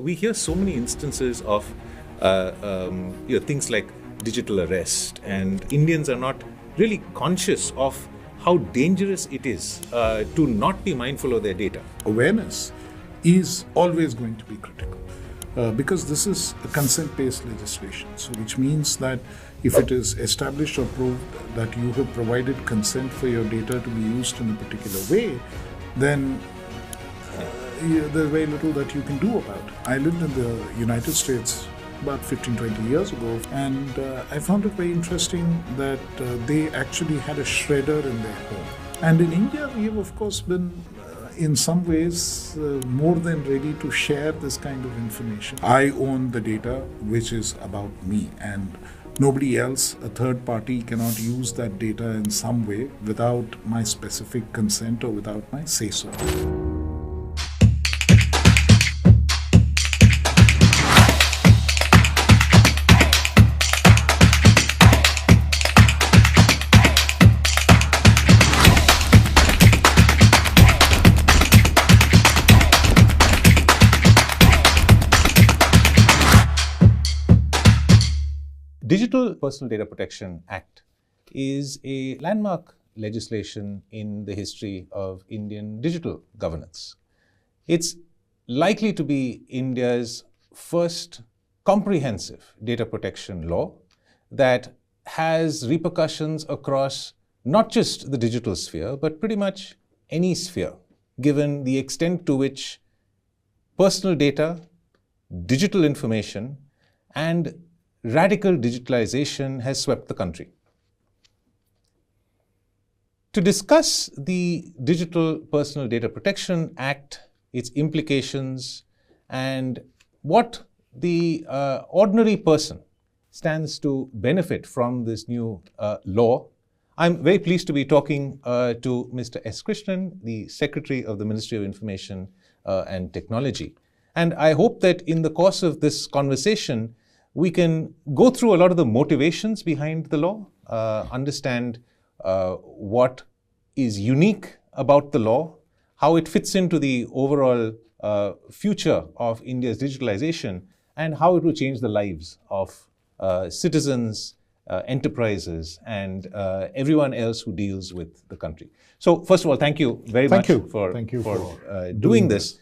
We hear so many instances of things like digital arrest, and Indians are not really conscious of how dangerous it is to not be mindful of their data. Awareness is always going to be critical because this is a consent-based legislation, so which means that if it is established or proved that you have provided consent for your data to be used in a particular way, then there's very little that you can do about it. I lived in the United States about 15-20 years ago, and I found it very interesting that they actually had a shredder in their home. And in India, we have of course been in some ways more than ready to share this kind of information. I own the data which is about me, and nobody else, a third party, cannot use that data in some way without my specific consent or without my say-so. Digital Personal Data Protection Act is a landmark legislation in the history of Indian digital governance. It's likely to be India's first comprehensive data protection law that has repercussions across not just the digital sphere, but pretty much any sphere, given the extent to which personal data, digital information, and radical digitalization has swept the country. To discuss the Digital Personal Data Protection Act, its implications, and what the ordinary person stands to benefit from this new law, I'm very pleased to be talking to Mr. S. Krishnan, the Secretary of the Ministry of Information and Technology. And I hope that in the course of this conversation, we can go through a lot of the motivations behind the law, understand what is unique about the law, how it fits into the overall future of India's digitalization, and how it will change the lives of citizens, enterprises, and everyone else who deals with the country. So first of all, thank you very much for doing this.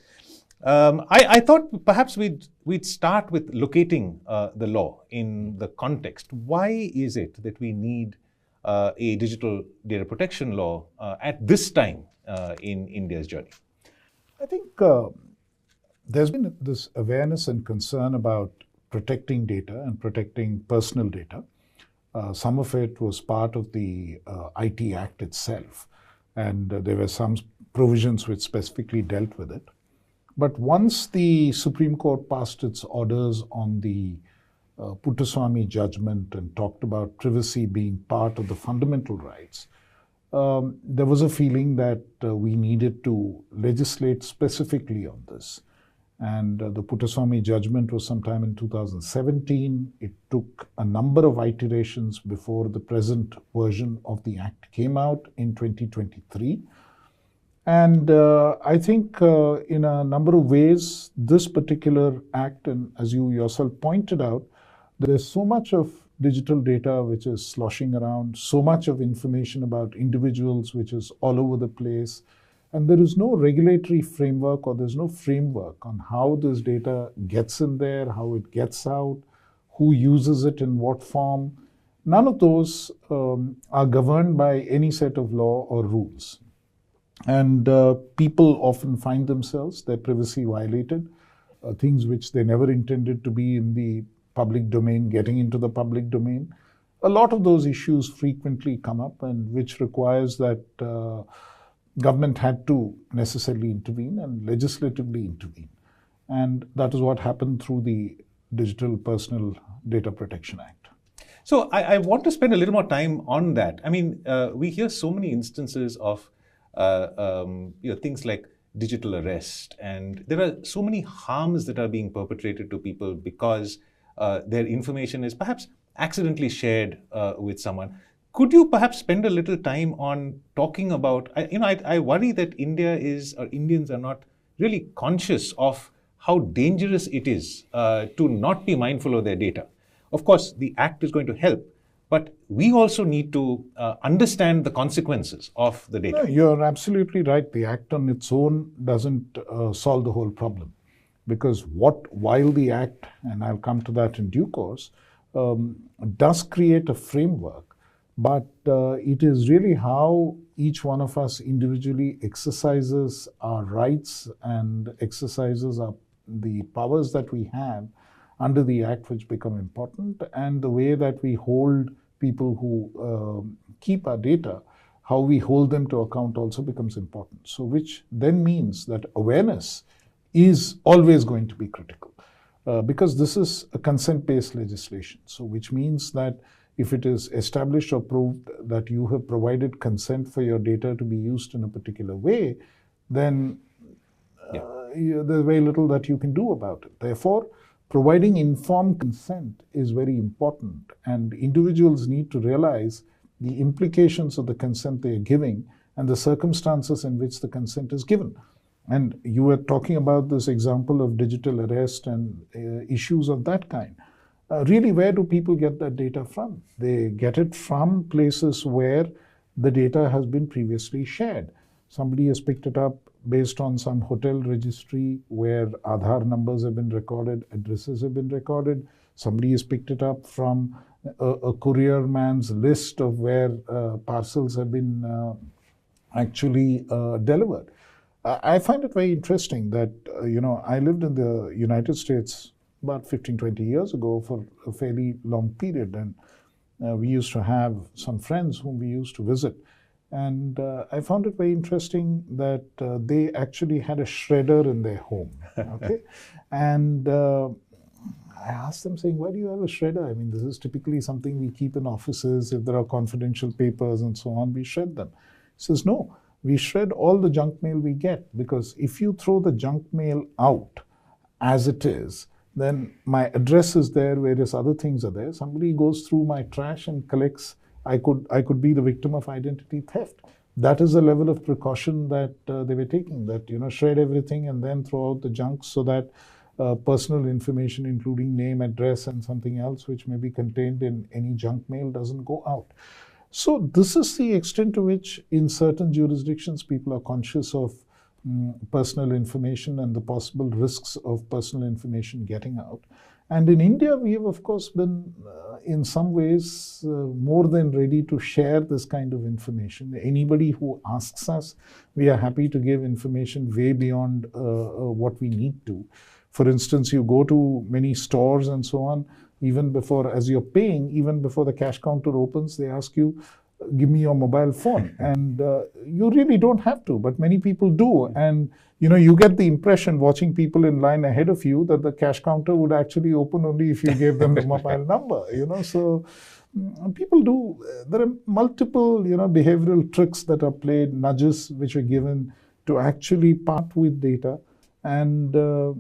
I thought perhaps we'd start with locating the law in the context. Why is it that we need a digital data protection law at this time in India's journey? I think there's been this awareness and concern about protecting data and protecting personal data. Some of it was part of the IT Act itself, and there were some provisions which specifically dealt with it. But once the Supreme Court passed its orders on the Puttaswamy judgment and talked about privacy being part of the fundamental rights, there was a feeling that we needed to legislate specifically on this. And the Puttaswamy judgment was sometime in 2017. It took a number of iterations before the present version of the Act came out in 2023. And I think in a number of ways, this particular act, and as you yourself pointed out, there's so much of digital data which is sloshing around, so much of information about individuals which is all over the place, and there is no regulatory framework or there's no framework on how this data gets in there, how it gets out, who uses it in what form. None of those are governed by any set of law or rules. And people often find themselves, their privacy violated, things which they never intended to be in the public domain, getting into the public domain. A lot of those issues frequently come up, and which requires that government had to necessarily intervene and legislatively intervene. And that is what happened through the Digital Personal Data Protection Act. So I want to spend a little more time on that. I mean, we hear so many instances of things like digital arrest, and there are so many harms that are being perpetrated to people because their information is perhaps accidentally shared with someone. Could you perhaps spend a little time on talking about, I worry that Indians are not really conscious of how dangerous it is to not be mindful of their data. Of course, the Act is going to help, but we also need to understand the consequences of the data. No, you're absolutely right. The Act on its own doesn't solve the whole problem. Because while the Act, and I'll come to that in due course, does create a framework, but it is really how each one of us individually exercises our rights and exercises the powers that we have under the Act which become important, and the way that we hold people who keep our data, how we hold them to account also becomes important. So which then means that awareness is always going to be critical because this is a consent-based legislation. So which means that if it is established or proved that you have provided consent for your data to be used in a particular way, then there's very little that you can do about it. Therefore, providing informed consent is very important, and individuals need to realize the implications of the consent they are giving and the circumstances in which the consent is given. And you were talking about this example of digital arrest and issues of that kind. Really, where do people get that data from? They get it from places where the data has been previously shared. Somebody has picked it up based on some hotel registry where Aadhaar numbers have been recorded, addresses have been recorded. Somebody has picked it up from a courier man's list of where parcels have been actually delivered. I find it very interesting that, I lived in the United States about 15, 20 years ago for a fairly long period. And we used to have some friends whom we used to visit. And I found it very interesting that they actually had a shredder in their home. Okay, and I asked them saying, why do you have a shredder? I mean, this is typically something we keep in offices. If there are confidential papers and so on, we shred them. He says, no, we shred all the junk mail we get, because if you throw the junk mail out as it is, then my address is there, various other things are there. Somebody goes through my trash and collects. I could be the victim of identity theft. That is the level of precaution that they were taking, that, shred everything and then throw out the junk so that personal information, including name, address, and something else which may be contained in any junk mail, doesn't go out. So this is the extent to which in certain jurisdictions people are conscious of personal information and the possible risks of personal information getting out. And in India, we have, of course, been in some ways more than ready to share this kind of information. Anybody who asks us, we are happy to give information way beyond what we need to. For instance, you go to many stores and so on, even before, as you're paying, even before the cash counter opens, they ask you, give me your mobile phone. And you really don't have to, but many people do. And, you get the impression watching people in line ahead of you that the cash counter would actually open only if you gave them the mobile number, So people do, there are multiple, behavioral tricks that are played, nudges which are given to actually part with data. And the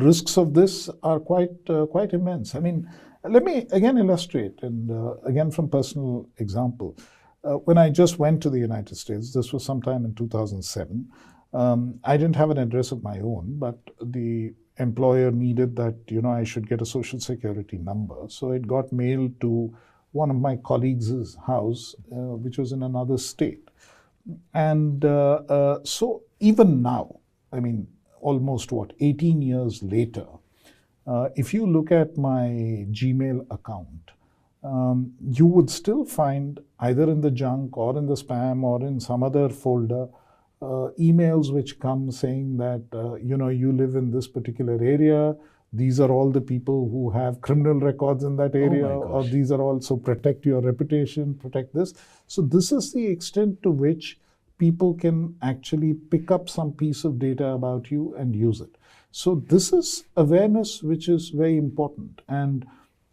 risks of this are quite immense. I mean, let me again illustrate, and again from personal example. When I just went to the United States, this was sometime in 2007, I didn't have an address of my own, but the employer needed that, I should get a social security number. So it got mailed to one of my colleagues' house, which was in another state. And so even now, I mean, almost 18 years later, if you look at my Gmail account, you would still find either in the junk or in the spam or in some other folder emails which come saying that, you live in this particular area. These are all the people who have criminal records in that area, or these are also protect your reputation, protect this. So this is the extent to which people can actually pick up some piece of data about you and use it. So this is awareness which is very important. And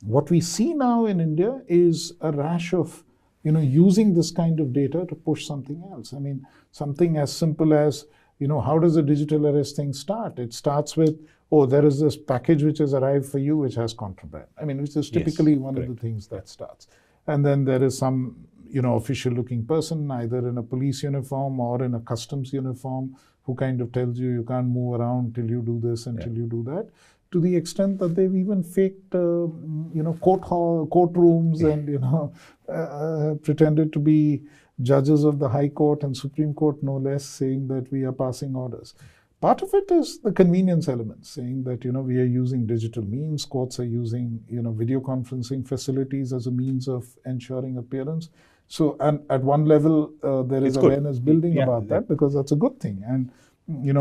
what we see now in India is a rash of, using this kind of data to push something else. I mean, something as simple as, how does a digital arrest thing start? It starts with, oh, there is this package which has arrived for you which has contraband. I mean, which is typically one of the things that starts. And then there is some, official looking person, either in a police uniform or in a customs uniform, who kind of tells you can't move around till you do this and till you do that, to the extent that they've even faked, courtrooms and, pretended to be judges of the High Court and Supreme Court, no less, saying that we are passing orders. Part of it is the convenience element, saying that, we are using digital means, courts are using, video conferencing facilities as a means of ensuring appearance. So, and at one level, there is awareness building about that, because that's a good thing. And,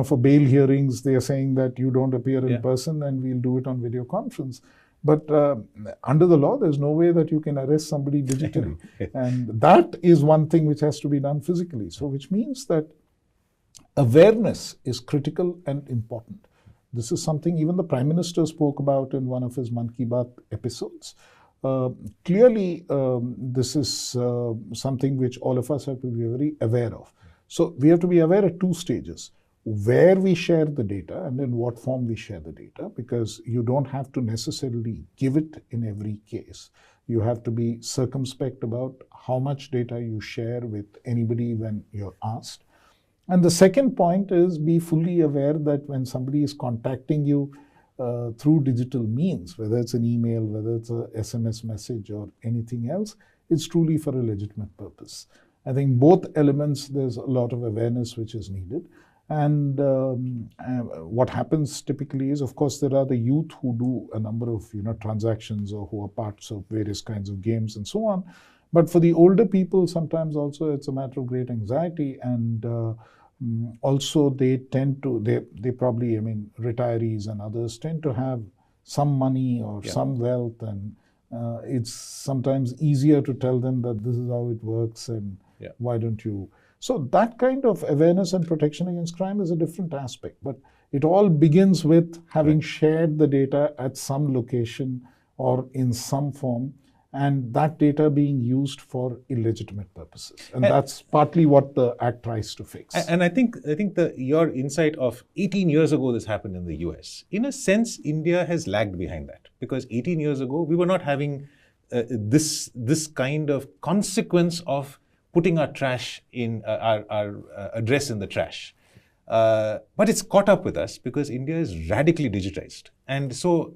for bail hearings, they are saying that you don't appear in person and we'll do it on video conference. But under the law, there's no way that you can arrest somebody digitally. And that is one thing which has to be done physically. So, which means that awareness is critical and important. This is something even the Prime Minister spoke about in one of his Man Ki Baat episodes. Clearly, this is something which all of us have to be very aware of. So we have to be aware at two stages: where we share the data and in what form we share the data, because you don't have to necessarily give it in every case. You have to be circumspect about how much data you share with anybody when you're asked. And the second point is, be fully aware that when somebody is contacting you through digital means, whether it's an email, whether it's a SMS message or anything else, it's truly for a legitimate purpose. I think both elements, there's a lot of awareness which is needed. And what happens typically is, of course, there are the youth who do a number of transactions, or who are parts of various kinds of games and so on. But for the older people, sometimes also it's a matter of great anxiety, and also they tend to, they probably, retirees and others tend to have some money or some wealth, and it's sometimes easier to tell them that this is how it works and why don't you. So that kind of awareness and protection against crime is a different aspect. But it all begins with having shared the data at some location or in some form, and that data being used for illegitimate purposes. And that's partly what the Act tries to fix. And I think your insight of 18 years ago this happened in the US, in a sense, India has lagged behind that. Because 18 years ago, we were not having this kind of consequence of putting our trash in, our address in the trash. But it's caught up with us because India is radically digitized. And so,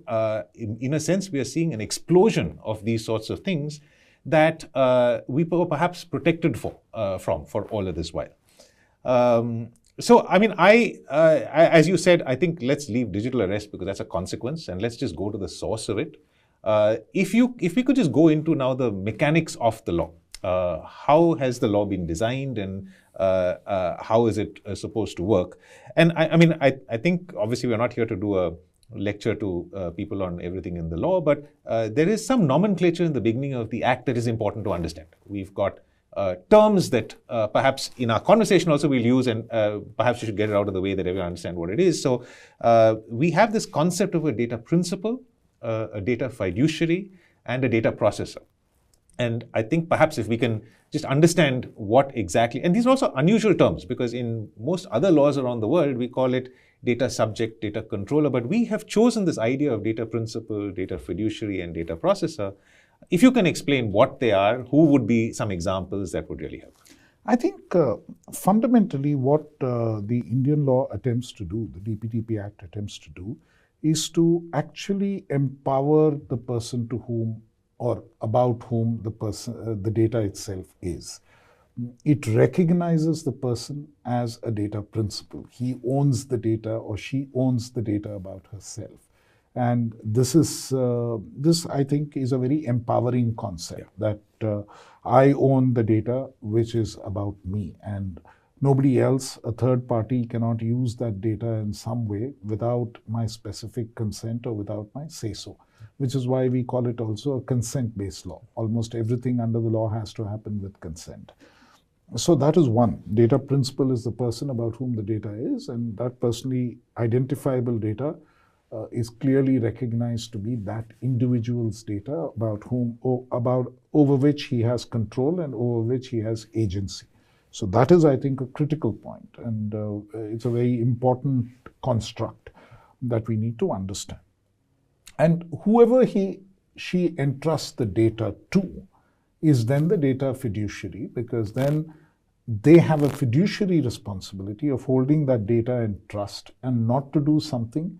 in a sense, we are seeing an explosion of these sorts of things that we were perhaps protected from for all of this while. So, as you said, I think let's leave digital arrest because that's a consequence, and let's just go to the source of it. If we could just go into now the mechanics of the law. How has the law been designed, and how is it supposed to work? And I think obviously we're not here to do a lecture to people on everything in the law, but there is some nomenclature in the beginning of the Act that is important to understand. We've got terms that perhaps in our conversation also we'll use, and perhaps you should get it out of the way that everyone understands what it is. So we have this concept of a data principal, a data fiduciary, and a data processor. And I think perhaps if we can just understand what exactly, and these are also unusual terms because in most other laws around the world, we call it data subject, data controller, but we have chosen this idea of data principal, data fiduciary, and data processor. If you can explain what they are, who would be some examples that would really help? I think fundamentally what the Indian law attempts to do, the DPDP Act attempts to do, is to actually empower the person to whom or about whom the data itself is. It recognizes the person as a data principal. He owns the data or she owns the data about herself. And this I think is a very empowering concept, that I own the data which is about me, and nobody else, a third party, cannot use that data in some way without my specific consent or without my say-so, which is why we call it also a consent-based law. Almost everything under the law has to happen with consent. So that is one. Data principal is the person about whom the data is, and that personally identifiable data is clearly recognized to be that individual's data about whom, over which he has control and over which he has agency. So that is, I think, a critical point, and it's a very important construct that we need to understand. And whoever she entrusts the data to is then the data fiduciary, because then they have a fiduciary responsibility of holding that data in trust and not to do something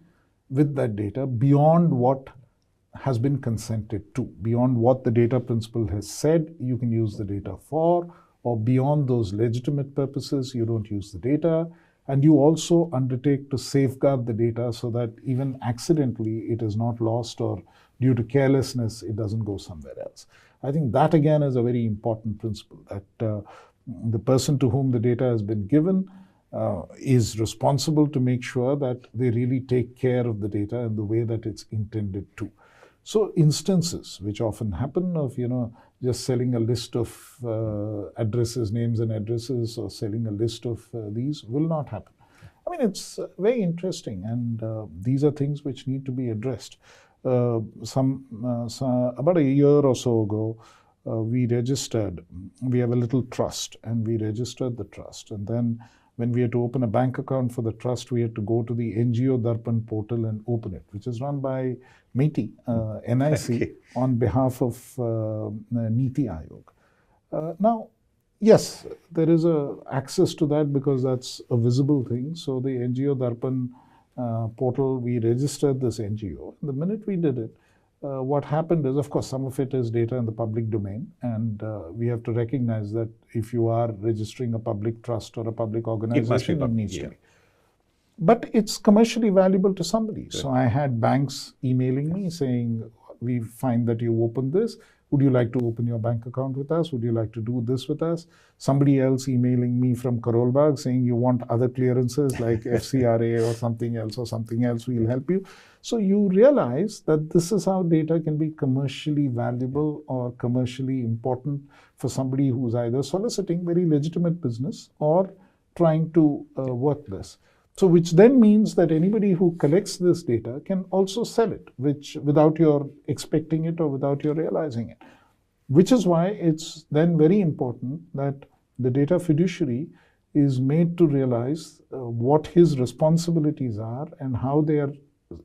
with that data beyond what has been consented to, beyond what the data principal has said you can use the data for, or beyond those legitimate purposes, you don't use the data. And you also undertake to safeguard the data so that even accidentally it is not lost, or due to carelessness, it doesn't go somewhere else. I think that again is a very important principle, that the person to whom the data has been given is responsible to make sure that they really take care of the data in the way that it's intended to. So instances which often happen of, just selling a list of addresses, names and addresses, or selling a list of these will not happen. I mean, it's very interesting, and these are things which need to be addressed. About a year or so ago, we have a little trust, and we registered the trust. And then when we had to open a bank account for the trust, we had to go to the NGO Darpan portal and open it, which is run by MeitY, NIC, on behalf of NITI Aayog. Now, yes, there is access to that because that's a visible thing. So the NGO Darpan portal, we registered this NGO. The minute we did it, what happened is, of course, some of it is data in the public domain, and we have to recognize that if you are registering a public trust or a public organization, it needs to be. But it's commercially valuable to somebody. Right. So I had banks emailing me saying, we find that you opened this. Would you like to open your bank account with us? Would you like to do this with us? Somebody else emailing me from Karol Bagh saying you want other clearances like FCRA or something else, we'll help you. So you realize that this is how data can be commercially valuable or commercially important for somebody who's either soliciting very legitimate business or trying to work this. So which then means that anybody who collects this data can also sell it, without your expecting it or without your realizing it. Which is why it's then very important that the data fiduciary is made to realize what his responsibilities are and how they are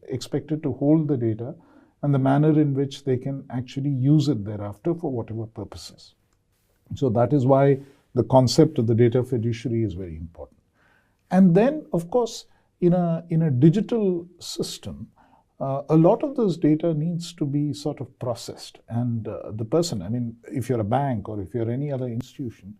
expected to hold the data and the manner in which they can actually use it thereafter for whatever purposes. So that is why the concept of the data fiduciary is very important. And then, of course, in a digital system, a lot of this data needs to be sort of processed. And the person, I mean, if you're a bank or if you're any other institution,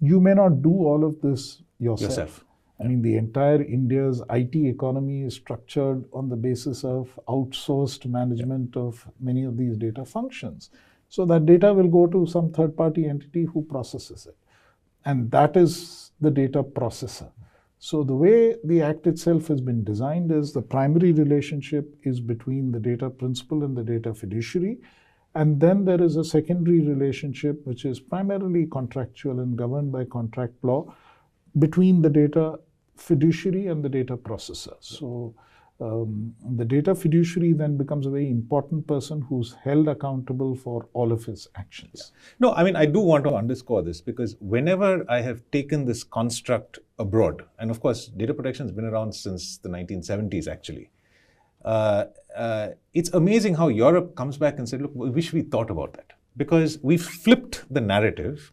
you may not do all of this yourself. I mean, the entire India's IT economy is structured on the basis of outsourced management of many of these data functions. So that data will go to some third-party entity who processes it. And that is the data processor. So the way the Act itself has been designed is the primary relationship is between the data principal and the data fiduciary. And then there is a secondary relationship, which is primarily contractual and governed by contract law, between the data fiduciary and the data processor. So the data fiduciary then becomes a very important person who's held accountable for all of his actions. No, I mean, I do want to underscore this because whenever I have taken this construct abroad, and of course, data protection has been around since the 1970s, actually. It's amazing how Europe comes back and said, look, we wish we thought about that. Because we flipped the narrative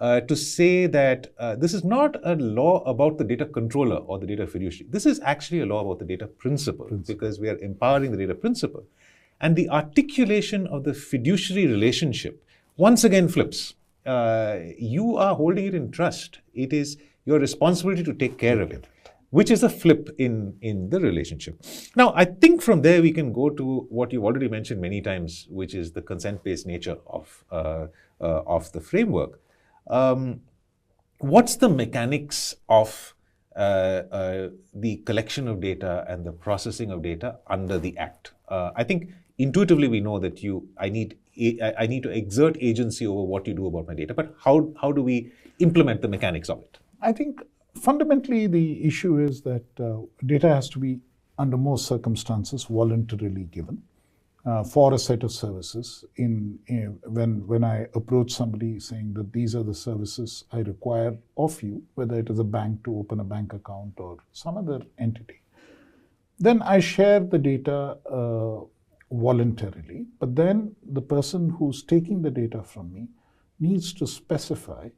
to say that this is not a law about the data controller or the data fiduciary. This is actually a law about the data principal, because we are empowering the data principal. And the articulation of the fiduciary relationship once again flips. You are holding it in trust. It is your responsibility to take care of it, which is a flip in the relationship. Now, I think from there we can go to what you've already mentioned many times, which is the consent-based nature of the framework. What's the mechanics of the collection of data and the processing of data under the Act? I think intuitively we know that I need to exert agency over what you do about my data, but how do we implement the mechanics of it? I think fundamentally the issue is that data has to be, under most circumstances, voluntarily given for a set of services. When I approach somebody saying that these are the services I require of you, whether it is a bank to open a bank account or some other entity, then I share the data voluntarily. But then the person who's taking the data from me needs to specify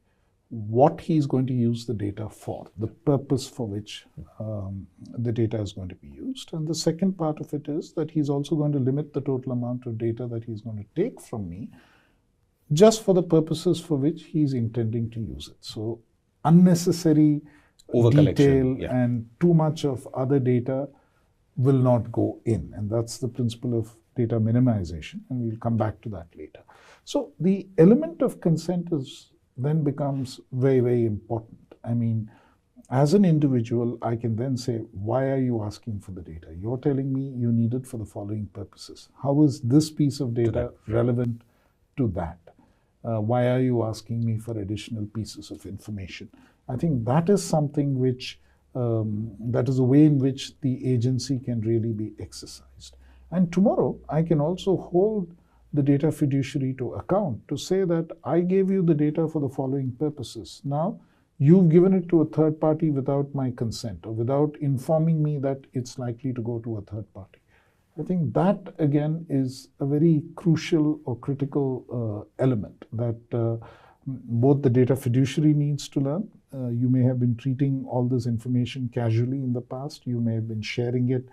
what he's going to use the data for, the purpose for which the data is going to be used. And the second part of it is that he's also going to limit the total amount of data that he's going to take from me just for the purposes for which he's intending to use it. So unnecessary detail and too much of other data will not go in. And that's the principle of data minimization. And we'll come back to that later. So the element of consent then becomes very, very important. I mean, as an individual, I can then say, why are you asking for the data? You're telling me you need it for the following purposes. How is this piece of data relevant to that? Why are you asking me for additional pieces of information? I think that is something which, that is a way in which the agency can really be exercised. And tomorrow, I can also hold the data fiduciary to account to say that I gave you the data for the following purposes. Now, you've given it to a third party without my consent or without informing me that it's likely to go to a third party. I think that, again, is a very crucial or critical element that both the data fiduciary needs to learn. You may have been treating all this information casually in the past. You may have been sharing it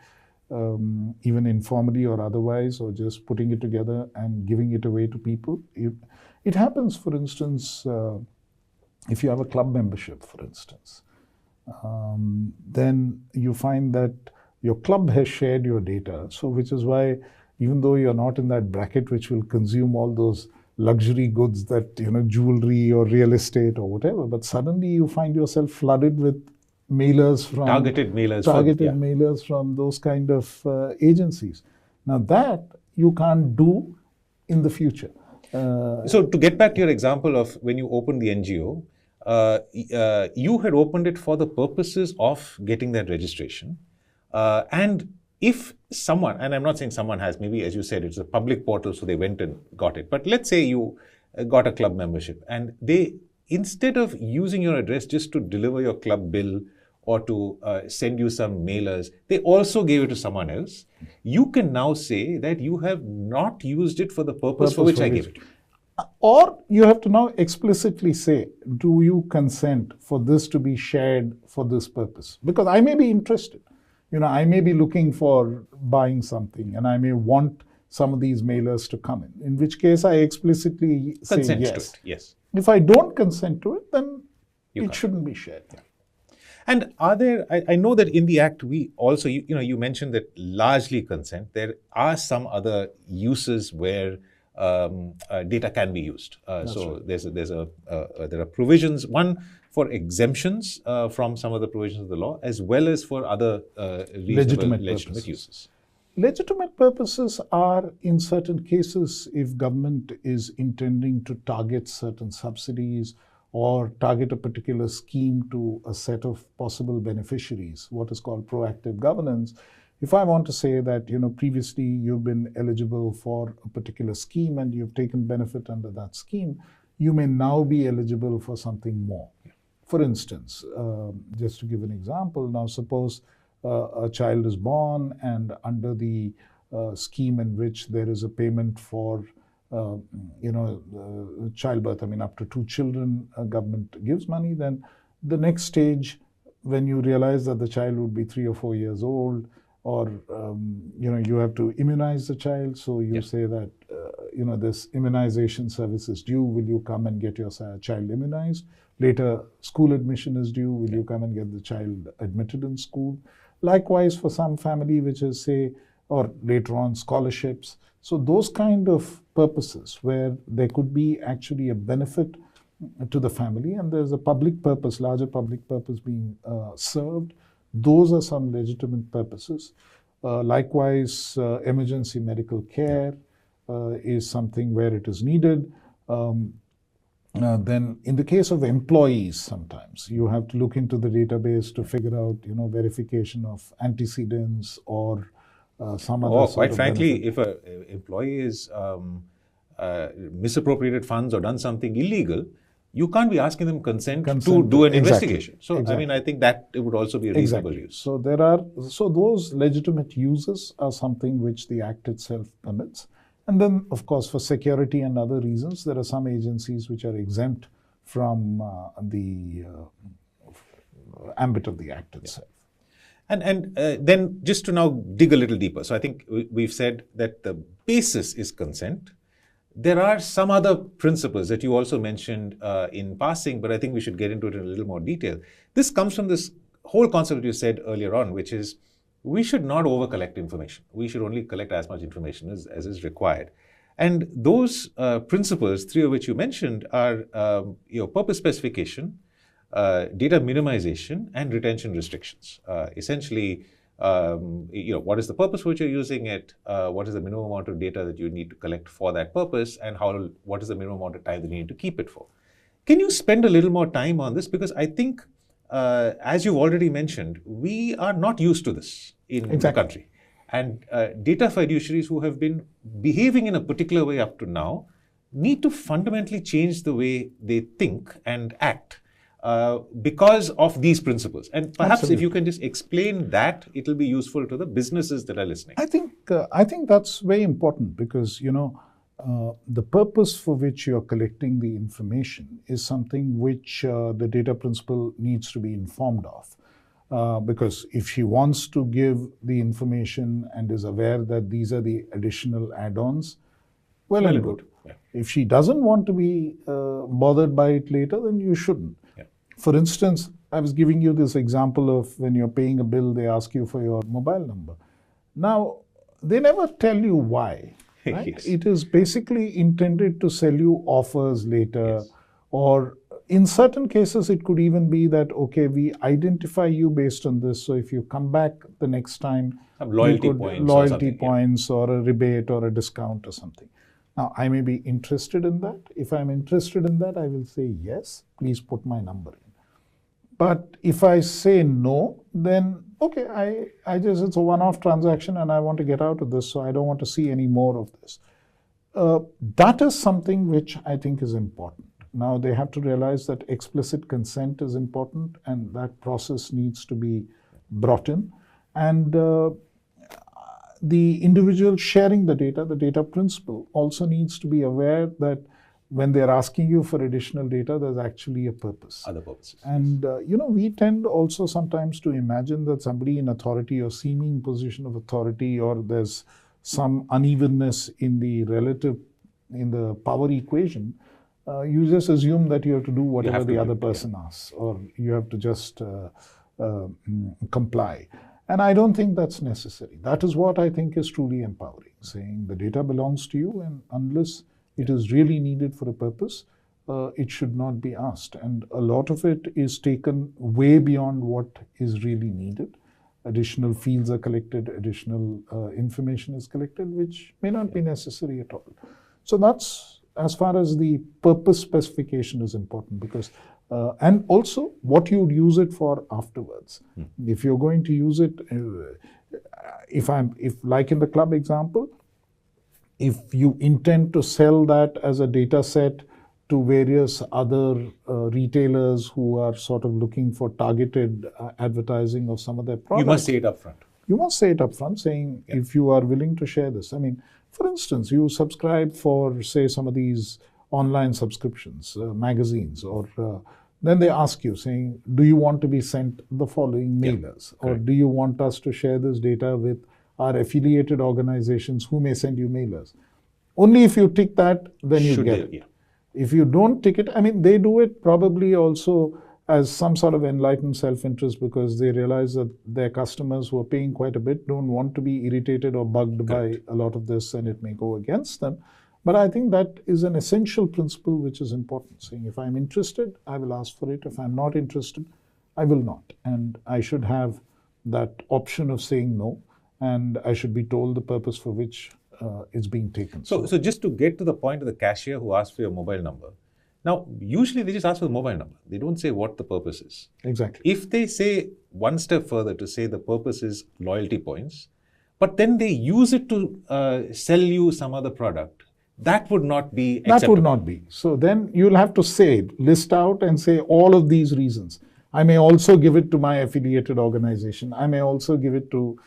even informally or otherwise, or just putting it together and giving it away to people. It happens, for instance, if you have a club membership, for instance, then you find that your club has shared your data. So which is why, even though you're not in that bracket which will consume all those luxury goods that, jewelry or real estate or whatever, but suddenly you find yourself flooded with mailers from targeted mailers from those kind of agencies. Now that you can't do in the future. So to get back to your example of when you opened the NGO, you had opened it for the purposes of getting that registration. And if someone, and I'm not saying someone has, maybe as you said, it's a public portal, so they went and got it. But let's say you got a club membership and they, instead of using your address just to deliver your club bill or to send you some mailers, they also gave it to someone else. You can now say that you have not used it for the purpose for which I gave it. Or you have to now explicitly say, do you consent for this to be shared for this purpose? Because I may be interested. I may be looking for buying something and I may want some of these mailers to come in which case I explicitly say yes. To it, yes. If I don't consent to it, then it shouldn't be shared. Yeah. And are there, I know that in the Act, we also, you mentioned that largely consent. There are some other uses where data can be used. So right. There are provisions, one for exemptions from some of the provisions of the law, as well as for other legitimate uses. Legitimate purposes are, in certain cases, if government is intending to target certain subsidies or target a particular scheme to a set of possible beneficiaries, what is called proactive governance. If I want to say that, previously you've been eligible for a particular scheme and you've taken benefit under that scheme, you may now be eligible for something more. For instance, just to give an example, now suppose a child is born and under the scheme in which there is a payment for childbirth, up to 2 children, government gives money, then the next stage, when you realize that the child would be 3 or 4 years old, or, you have to immunize the child, so you say that, this immunization service is due, will you come and get your child immunized? Later, school admission is due, will you come and get the child admitted in school? Likewise, for some family which is, say, or later on scholarships. So those kind of purposes where there could be actually a benefit to the family and there's a public purpose, larger public purpose being served, those are some legitimate purposes. Likewise, emergency medical care is something where it is needed. Then in the case of employees, sometimes you have to look into the database to figure out, verification of antecedents or some other sort quite of frankly, benefit. if an employee is misappropriated funds or done something illegal, you can't be asking them consent to do an investigation. So, I think that it would also be a reasonable use. So those legitimate uses are something which the Act itself permits. And then, of course, for security and other reasons, there are some agencies which are exempt from the ambit of the Act itself. And then just to now dig a little deeper. So I think we've said that the basis is consent. There are some other principles that you also mentioned in passing, but I think we should get into it in a little more detail. This comes from this whole concept that you said earlier on, which is we should not over-collect information. We should only collect as much information as is required. And those principles, three of which you mentioned, are purpose specification, data minimization, and retention restrictions. Essentially, what is the purpose for which you're using it? What is the minimum amount of data that you need to collect for that purpose? And what is the minimum amount of time that you need to keep it for? Can you spend a little more time on this? Because I think, as you've already mentioned, we are not used to this in the country. And data fiduciaries who have been behaving in a particular way up to now need to fundamentally change the way they think and act because of these principles. And perhaps if you can just explain that, it will be useful to the businesses that are listening. I think that's very important because, the purpose for which you're collecting the information is something which the data principal needs to be informed of. Because if she wants to give the information and is aware that these are the additional add-ons, well and good. Yeah. If she doesn't want to be bothered by it later, then you shouldn't. Yeah. For instance, I was giving you this example of when you're paying a bill, they ask you for your mobile number. Now, they never tell you why. Right? Yes. It is basically intended to sell you offers later, yes. Or in certain cases, it could even be that, okay, we identify you based on this. So if you come back the next time, loyalty points or a rebate or a discount or something. Now, I may be interested in that. If I'm interested in that, I will say, yes, please put my number in. But if I say no, then, okay, it's a one-off transaction and I want to get out of this, so I don't want to see any more of this. That is something which I think is important. Now, they have to realize that explicit consent is important and that process needs to be brought in. And the individual sharing the data principal also needs to be aware that when they're asking you for additional data, there's actually a purpose. Other purposes. And, we tend also sometimes to imagine that somebody in authority or seeming position of authority, or there's some unevenness in the power equation, you just assume that you have to do whatever the other person asks, or you have to just comply. And I don't think that's necessary. That is what I think is truly empowering, saying the data belongs to you, and unless it is really needed for a purpose, it should not be asked. And a lot of it is taken way beyond what is really needed. Additional fields are collected, additional information is collected, which may not be necessary at all. So that's as far as the purpose specification is important, because and also what you would use it for afterwards. If you're going to use it, if like in the club example, if you intend to sell that as a data set to various other retailers who are sort of looking for targeted advertising of some of their products, you must say it up front. You must say it up front, saying if you are willing to share this. I mean, for instance, you subscribe for, say, some of these online subscriptions, magazines, or then they ask you, saying, do you want to be sent the following mailers? Or do you want us to share this data with our affiliated organizations who may send you mailers? Only if you tick that, then you get it. If you don't tick it, I mean, they do it probably also as some sort of enlightened self-interest, because they realize that their customers who are paying quite a bit don't want to be irritated or bugged by a lot of this, and it may go against them. But I think that is an essential principle which is important, saying if I'm interested, I will ask for it. If I'm not interested, I will not. And I should have that option of saying no, and I should be told the purpose for which it's being taken. So just to get to the point of the cashier who asked for your mobile number, now, usually they just ask for the mobile number. They don't say what the purpose is. Exactly. If they say one step further to say the purpose is loyalty points, but then they use it to sell you some other product, that would not be acceptable. That would not be. So then you'll have to say, list out and say all of these reasons. I may also give it to my affiliated organization. I may also give it to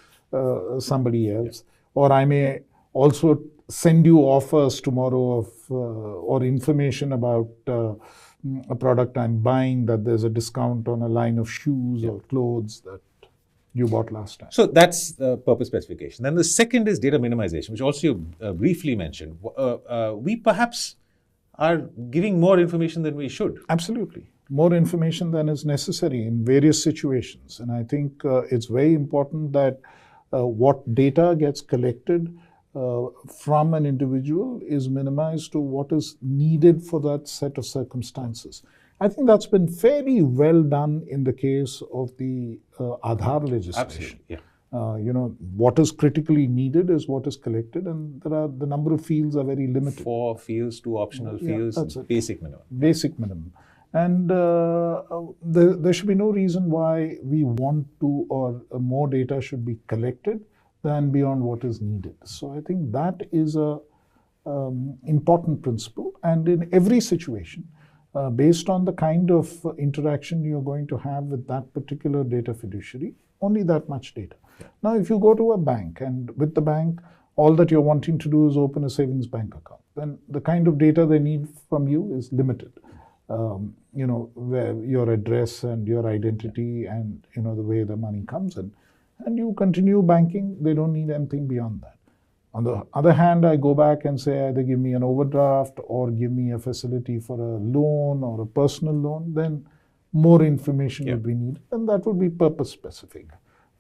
somebody else. Or I may also send you offers tomorrow of or information about a product I'm buying, that there's a discount on a line of shoes or clothes that you bought last time. So that's the purpose specification. Then the second is data minimization, which also you briefly mentioned. We perhaps are giving more information than we should. Absolutely. More information than is necessary in various situations. And I think it's very important that what data gets collected from an individual is minimized to what is needed for that set of circumstances. I think that's been fairly well done in the case of the Aadhaar legislation. Absolutely, yeah. What is critically needed is what is collected, and the number of fields are very limited. 4 fields, 2 optional fields, basic minimum. Basic minimum. And there should be no reason why we want to or more data should be collected than beyond what is needed. So I think that is a important principle. And in every situation, based on the kind of interaction you're going to have with that particular data fiduciary, only that much data. Yeah. Now, if you go to a bank, and with the bank, all that you're wanting to do is open a savings bank account, then the kind of data they need from you is limited. Where your address and your identity and, the way the money comes in. And you continue banking, they don't need anything beyond that. On the other hand, I go back and say either give me an overdraft or give me a facility for a loan or a personal loan, then more information would be needed, and that would be purpose specific.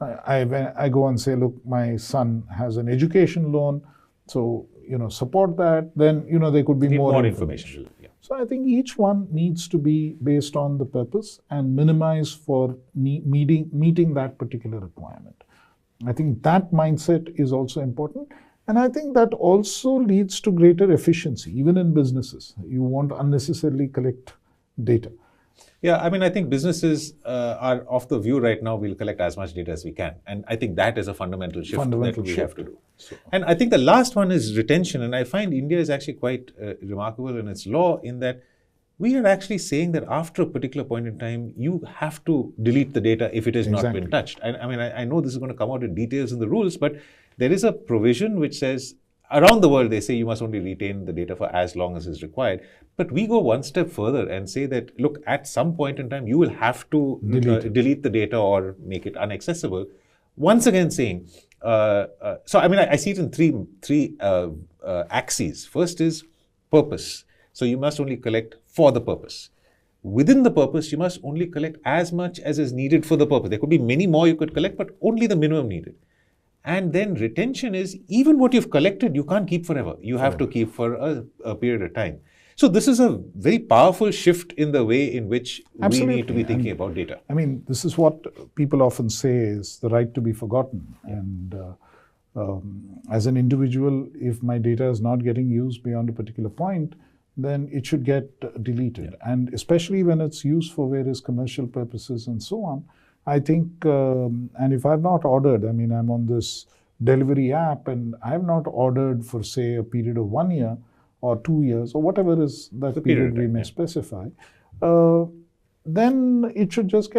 I go and say, look, my son has an education loan, so, support that, then, there could be more information. So I think each one needs to be based on the purpose and minimized for meeting that particular requirement. I think that mindset is also important. And I think that also leads to greater efficiency, even in businesses. You won't unnecessarily collect data. Yeah, I think businesses are of the view right now, we'll collect as much data as we can. And I think that is a fundamental shift that we have to do. So. And I think the last one is retention. And I find India is actually quite remarkable in its law in that we are actually saying that after a particular point in time, you have to delete the data if it has not been touched. I know this is going to come out in details in the rules, but there is a provision which says, around the world, they say you must only retain the data for as long as is required. But we go one step further and say that, look, at some point in time, you will have to delete the data or make it inaccessible. Once again saying, I see it in three axes. First is purpose. So you must only collect for the purpose. Within the purpose, you must only collect as much as is needed for the purpose. There could be many more you could collect, but only the minimum needed. And then retention is even what you've collected, you can't keep forever. You have to keep for a period of time. So this is a very powerful shift in the way in which we need to be thinking about data. This is what people often say is the right to be forgotten. Yeah. And as an individual, if my data is not getting used beyond a particular point, then it should get deleted. Yeah. And especially when it's used for various commercial purposes and so on, I think, and if I've not ordered, I'm on this delivery app and I have not ordered for, say, a period of 1 year or 2 years or whatever is that period we may specify, then it should just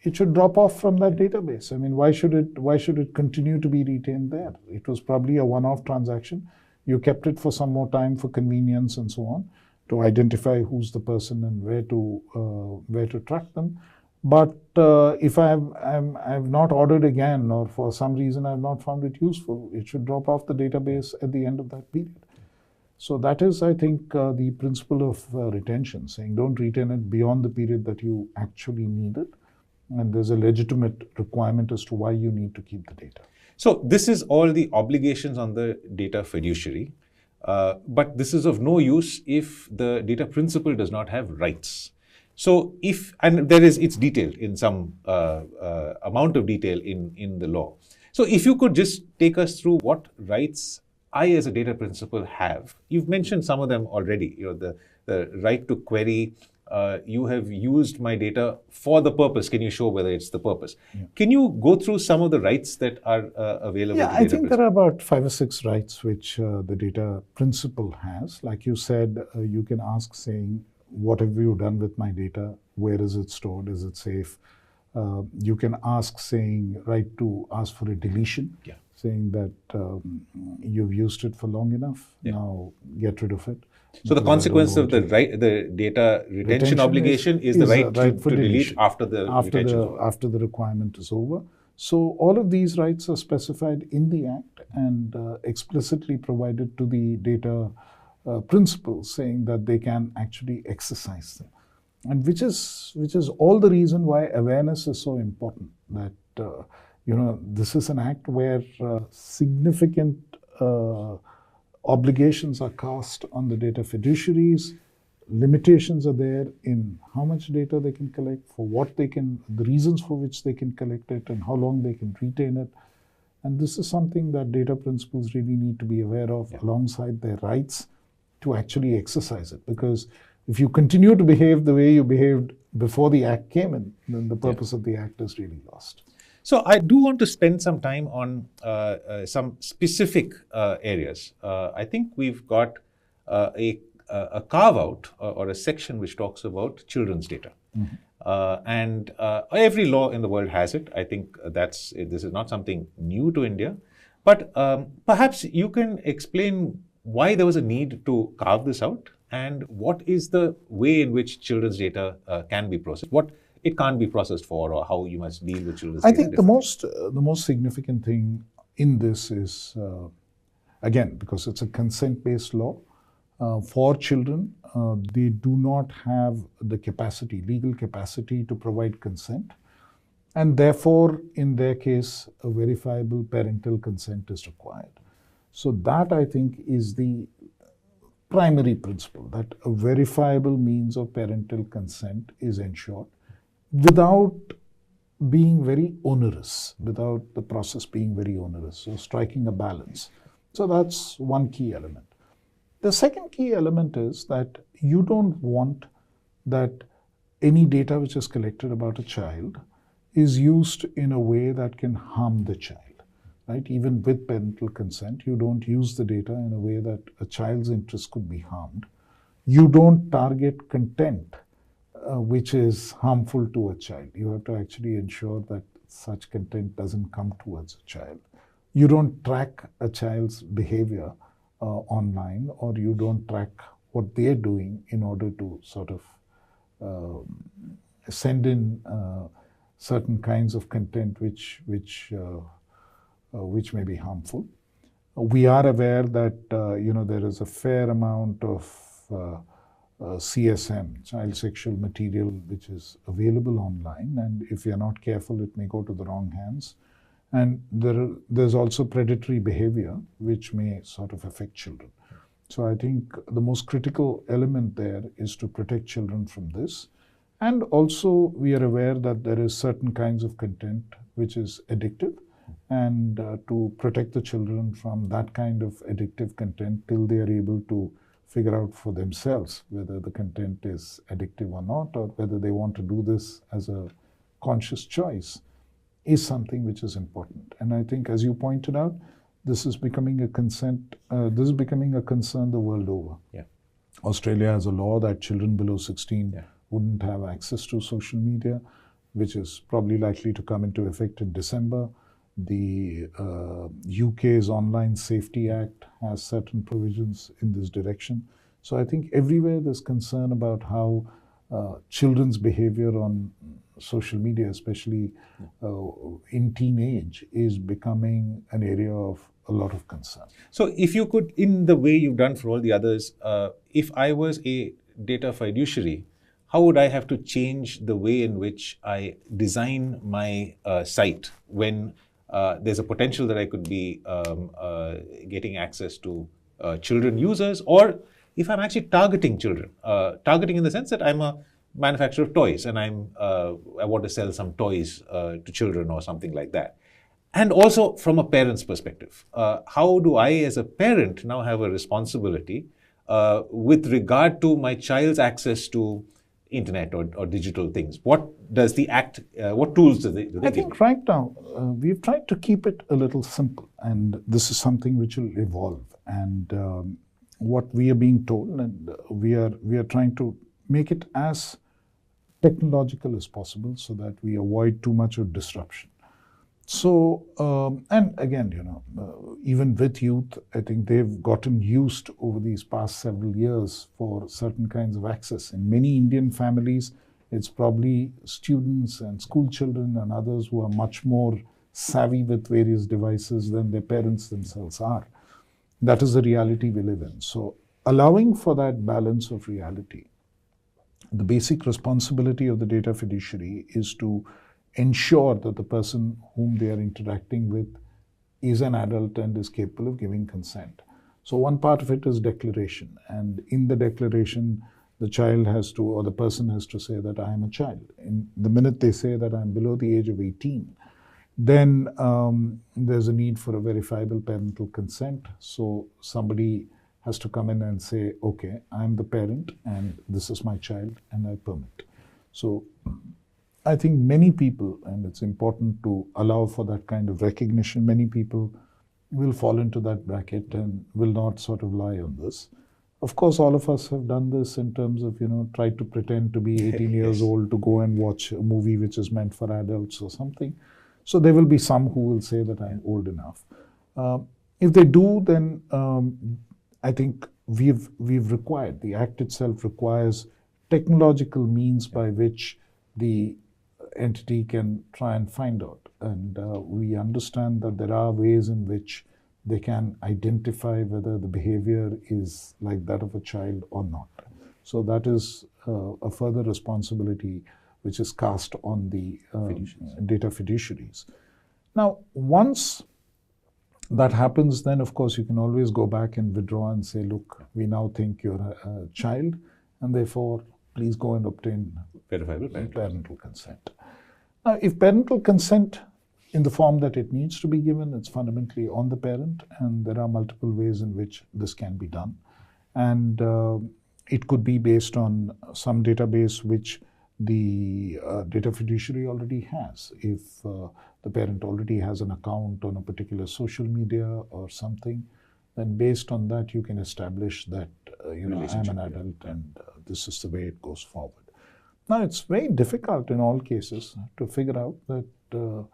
it should drop off from that database. Why should it continue to be retained there? It was probably a one-off transaction. You kept it for some more time for convenience and so on to identify who's the person and where to track them. But if I have not ordered again, or for some reason I have not found it useful, it should drop off the database at the end of that period. So that is, I think, the principle of retention, saying don't retain it beyond the period that you actually need it. And there's a legitimate requirement as to why you need to keep the data. So this is all the obligations on the data fiduciary. But this is of no use if the data principal does not have rights. So it's detailed in some amount of detail in the law. So if you could just take us through what rights I as a data principal have. You've mentioned some of them already. The right to query. You have used my data for the purpose. Can you show whether it's the purpose? Yeah. Can you go through some of the rights that are available to data I think there are about 5 or 6 rights which the data principal has. Like you said, you can ask saying, what have you done with my data? Where is it stored? Is it safe? You can ask saying, right to ask for a deletion. Yeah. saying that you've used it for long enough, now get rid of it. So the consequence of the data retention obligation is the right to delete after the retention is over. After the requirement is over. So all of these rights are specified in the Act and explicitly provided to the data principals, saying that they can actually exercise them. And which is all the reason why awareness is so important. That this is an act where significant obligations are cast on the data fiduciaries. Limitations are there in how much data they can collect, for what they can, the reasons for which they can collect it, and how long they can retain it. And this is something that data principals really need to be aware of, alongside their rights to actually exercise it. Because if you continue to behave the way you behaved before the Act came in, then the purpose of the Act is really lost. So I do want to spend some time on some specific areas. I think we've got a carve-out or a section which talks about children's data. And every law in the world has it. I think this is not something new to India. But perhaps you can explain why there was a need to carve this out, and what is the way in which children's data can be processed. What it can't be processed for, or how you must deal with children's data. I think the most significant thing in this is, again, because it's a consent-based law, for children, they do not have the capacity, legal capacity, to provide consent. And therefore, in their case, a verifiable parental consent is required. So that, I think, is the primary principle, that a verifiable means of parental consent is ensured, without being very onerous, without the process being very onerous. So striking a balance. So that's one key element. The second key element is that you don't want that any data which is collected about a child is used in a way that can harm the child. Right? Even with parental consent, you don't use the data in a way that a child's interest could be harmed. You don't target content which is harmful to a child. You have to actually ensure that such content doesn't come towards a child. You don't track a child's behavior online, or you don't track what they're doing in order to sort of send in certain kinds of content which may be harmful. We are aware that there is a fair amount of CSM, child sexual material, which is available online, and if you're not careful, it may go to the wrong hands. And there's also predatory behavior which may sort of affect children. So I think the most critical element there is to protect children from this. And also we are aware that there is certain kinds of content which is addictive, and to protect the children from that kind of addictive content till they are able to figure out for themselves whether the content is addictive or not, or whether they want to do this as a conscious choice, is something which is important. And I think, as you pointed out, this is becoming a concern the world over. Yeah. Australia has a law that children below 16 wouldn't have access to social media, which is probably likely to come into effect in December. The UK's Online Safety Act has certain provisions in this direction. So I think everywhere there's concern about how children's behavior on social media, especially in teenage, is becoming an area of a lot of concern. So if you could, in the way you've done for all the others, if I was a data fiduciary, how would I have to change the way in which I design my site when there's a potential that I could be getting access to children users, or if I'm actually targeting children, targeting in the sense that I'm a manufacturer of toys and I want to sell some toys to children or something like that. And also from a parent's perspective, how do I as a parent now have a responsibility with regard to my child's access to internet or digital things? What does the Act, what tools do they give? I think right now we've tried to keep it a little simple, and this is something which will evolve. And what we are being told, and we are trying to make it as technological as possible so that we avoid too much of disruption. And again, even with youth, I think they've gotten used over these past several years for certain kinds of access. In many Indian families, it's probably students and school children and others who are much more savvy with various devices than their parents themselves are. That is the reality we live in. So allowing for that balance of reality, the basic responsibility of the data fiduciary is to ensure that the person whom they are interacting with is an adult and is capable of giving consent. So one part of it is declaration. And in the declaration, the child has to, or the person has to say that I am a child. In the minute they say that I'm below the age of 18, then there's a need for a verifiable parental consent. So somebody has to come in and say, okay, I'm the parent and this is my child and I permit. So I think many people, and it's important to allow for that kind of recognition, many people will fall into that bracket and will not sort of lie on this. Of course, all of us have done this in terms of, try to pretend to be 18 years old to go and watch a movie which is meant for adults or something. So there will be some who will say that I'm old enough. If they do, then I think we've required, the Act itself requires technological means by which the entity can try and find out. And we understand that there are ways in which they can identify whether the behavior is like that of a child or not. So that is a further responsibility which is cast on the data fiduciaries. Now, once that happens, then of course you can always go back and withdraw and say, look, we now think you're a child, and therefore please go and obtain verifiable parental consent. Now, if parental consent in the form that it needs to be given, it's fundamentally on the parent, and there are multiple ways in which this can be done. And it could be based on some database which the data fiduciary already has. If the parent already has an account on a particular social media or something, then based on that you can establish that I'm an adult and this is the way it goes forward. Now, it's very difficult in all cases to figure out that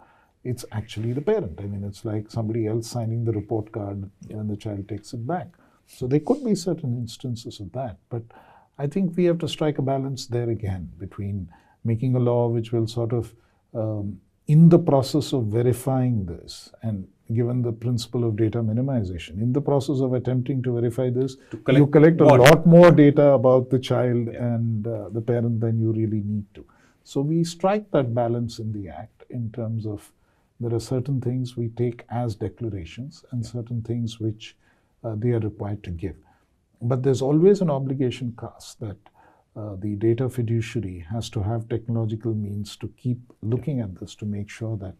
it's actually the parent. I mean, it's like somebody else signing the report card when the child takes it back. So there could be certain instances of that. But I think we have to strike a balance there again between making a law which will sort of, in the process of verifying this, and given the principle of data minimization, in the process of attempting to verify this, you collect a lot more data about the child and the parent than you really need to. So we strike that balance in the Act in terms of there are certain things we take as declarations and certain things which they are required to give. But there's always an obligation cast that the data fiduciary has to have technological means to keep looking at this to make sure that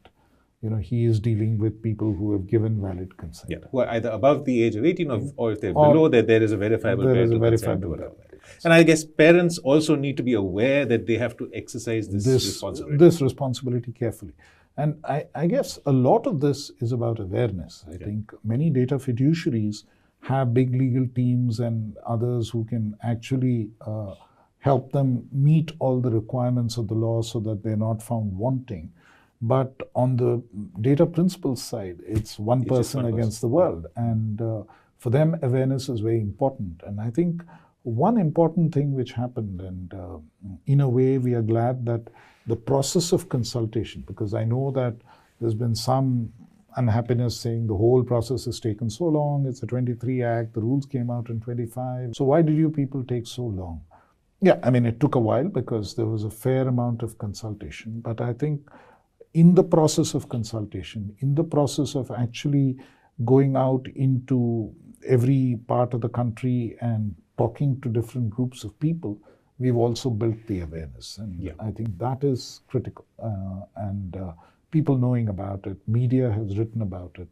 he is dealing with people who have given valid consent. Yeah, who are either above the age of 18 or if they're below that, there is a verifiable parental consent to allow that. And I guess parents also need to be aware that they have to exercise this responsibility carefully. And I guess a lot of this is about awareness. I think many data fiduciaries have big legal teams and others who can actually help them meet all the requirements of the law so that they're not found wanting. But on the data principles side, it's one person against the world. And for them, awareness is very important. And I think one important thing which happened, and in a way we are glad that the process of consultation, because I know that there's been some unhappiness saying the whole process has taken so long, it's a 23 Act, the rules came out in 25. So why did you people take so long? Yeah, I mean, it took a while because there was a fair amount of consultation. But I think in the process of consultation, in the process of actually going out into every part of the country and talking to different groups of people, we've also built the awareness. And I think that is critical. And people knowing about it, media has written about it.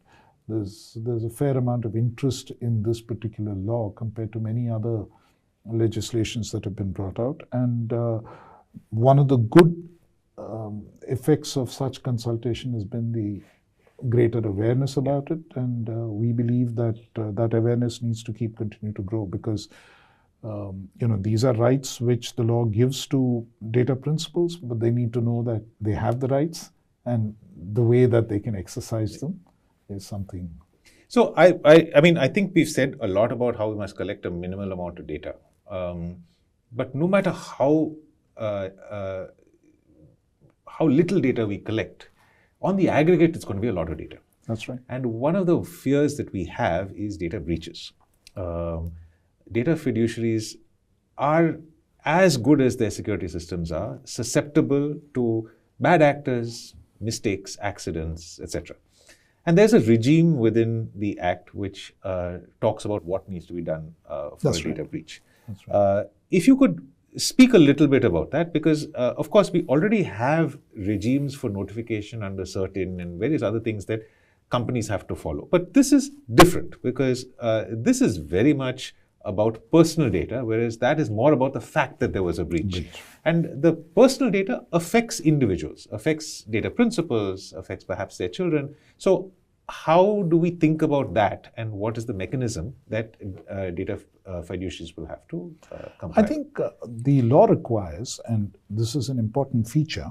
There's a fair amount of interest in this particular law compared to many other legislations that have been brought out. And one of the good effects of such consultation has been the greater awareness about it, and we believe that that awareness needs to continue to grow because these are rights which the law gives to data principals, but they need to know that they have the rights and the way that they can exercise them is something. So I mean, I think we've said a lot about how we must collect a minimal amount of data. But no matter how little data we collect, on the aggregate, it's going to be a lot of data. That's right. And one of the fears that we have is data breaches. Data fiduciaries are, as good as their security systems are, susceptible to bad actors, mistakes, accidents, etc. And there's a regime within the Act which talks about what needs to be done for a data breach. That's right. If you could speak a little bit about that, because of course we already have regimes for notification under certain and various other things that companies have to follow. But this is different because this is very much about personal data, whereas that is more about the fact that there was a breach. And the personal data affects individuals, affects data principals, affects perhaps their children. So how do we think about that, and what is the mechanism that data fiduciaries will have to comply? I think the law requires, and this is an important feature,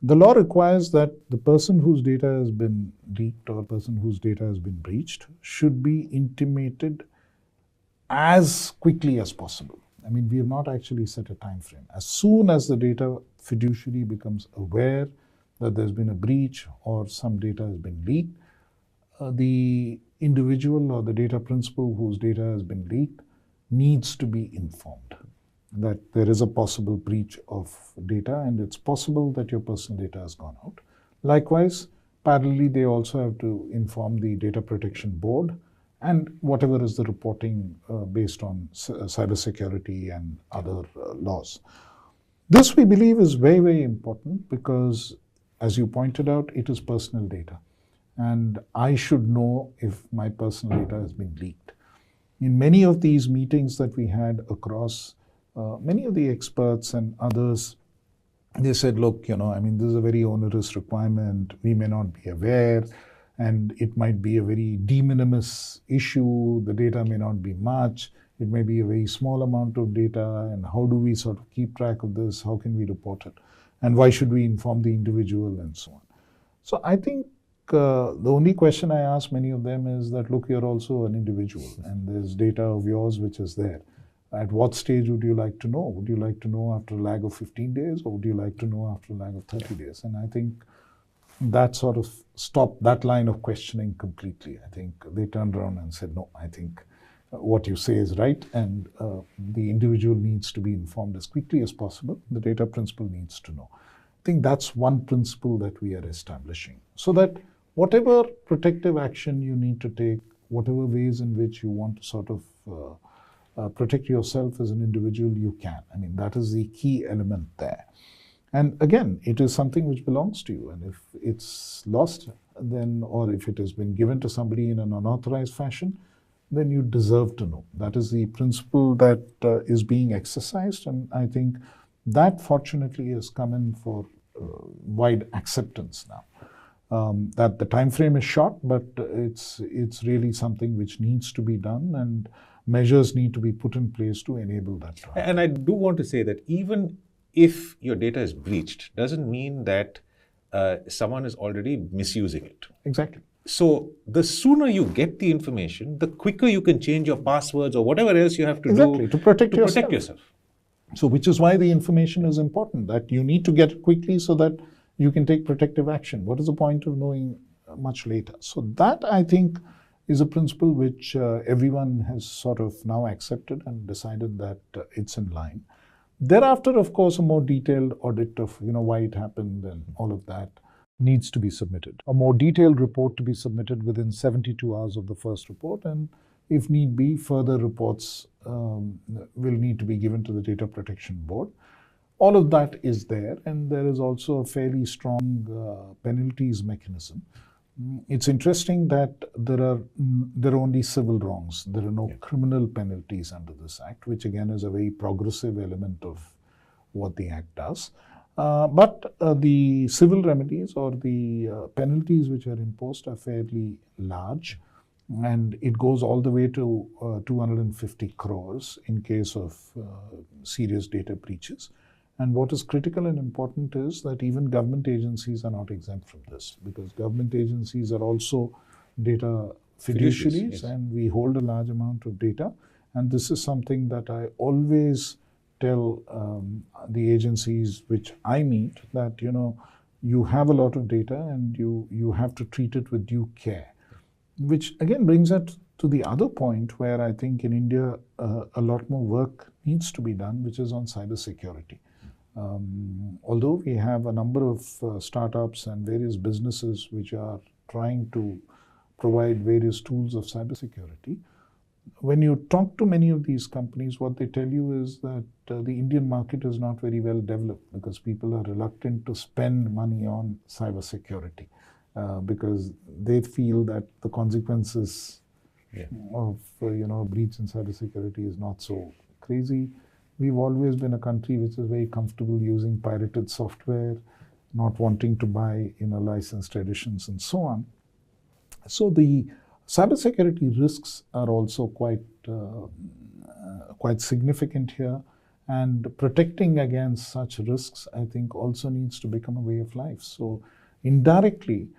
the law requires that the person whose data has been leaked or person whose data has been breached should be intimated as quickly as possible. I mean, we have not actually set a time frame. As soon as the data fiduciary becomes aware that there's been a breach or some data has been leaked, the individual or the data principal whose data has been leaked needs to be informed that there is a possible breach of data and it's possible that your personal data has gone out. Likewise, parallelly, they also have to inform the Data Protection Board and whatever is the reporting based on cybersecurity and other laws. This, we believe, is very, very important because, as you pointed out, it is personal data. And I should know if my personal data has been leaked. In many of these meetings that we had across, many of the experts and others, they said, look, I mean, this is a very onerous requirement. We may not be aware. And it might be a very de minimis issue. The data may not be much. It may be a very small amount of data. And how do we sort of keep track of this? How can we report it? And why should we inform the individual and so on? So I think the only question I ask many of them is that, look, you're also an individual and there's data of yours which is there. At what stage would you like to know? Would you like to know after a lag of 15 days or would you like to know after a lag of 30 days? And I think that sort of stopped that line of questioning completely. I think they turned around and said, no, I think what you say is right and the individual needs to be informed as quickly as possible. The data principal needs to know. I think that's one principle that we are establishing so that whatever protective action you need to take, whatever ways in which you want to sort of protect yourself as an individual, you can. I mean, that is the key element there. And again, it is something which belongs to you. And if it's lost, then, or if it has been given to somebody in an unauthorized fashion, then you deserve to know. That is the principle that is being exercised. And I think that fortunately has come in for wide acceptance now. That the time frame is short, but it's really something which needs to be done and measures need to be put in place to enable that. And I do want to say that even if your data is breached, doesn't mean that someone is already misusing it. Exactly. So the sooner you get the information, the quicker you can change your passwords or whatever else you have to exactly. do to protect yourself. So which is why the information is important, that you need to get it quickly so that you can take protective action. What is the point of knowing much later? So that, I think, is a principle which everyone has sort of now accepted and decided that it's in line. Thereafter, of course, a more detailed audit of why it happened and all of that needs to be submitted. A more detailed report to be submitted within 72 hours of the first report, and if need be, further reports will need to be given to the Data Protection Board. All of that is there, and there is also a fairly strong penalties mechanism. It's interesting that there are only civil wrongs. There are no criminal penalties under this Act, which again is a very progressive element of what the Act does. But the civil remedies or the penalties which are imposed are fairly large, and it goes all the way to 250 crores in case of serious data breaches. And what is critical and important is that even government agencies are not exempt from this, because government agencies are also data fiduciaries, yes. and we hold a large amount of data. And this is something that I always tell the agencies which I meet, that you have a lot of data and you have to treat it with due care. Which again brings us to the other point where I think in India a lot more work needs to be done, which is on cybersecurity. Although we have a number of startups and various businesses which are trying to provide various tools of cybersecurity, when you talk to many of these companies, what they tell you is that the Indian market is not very well developed, because people are reluctant to spend money on cybersecurity because they feel that the consequences of breach in cybersecurity is not so crazy. We've always been a country which is very comfortable using pirated software, not wanting to buy licensed editions and so on. So the cybersecurity risks are also quite significant here, and protecting against such risks, I think, also needs to become a way of life. So indirectly,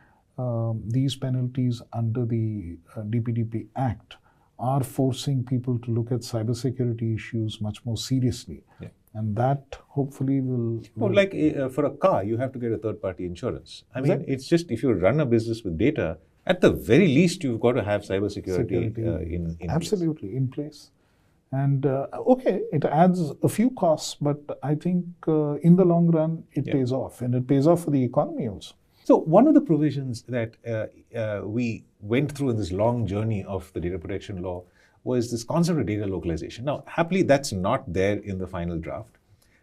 these penalties under the DPDP Act are forcing people to look at cybersecurity issues much more seriously. Yeah. And that hopefully will... Like for a car, you have to get a third-party insurance. I mean, it's just, if you run a business with data, at the very least, you've got to have cybersecurity in absolutely place. In place. And okay, it adds a few costs, but I think in the long run, it pays off. And it pays off for the economy also. So one of the provisions that we went through in this long journey of the data protection law was this concept of data localization. Now, happily, that's not there in the final draft.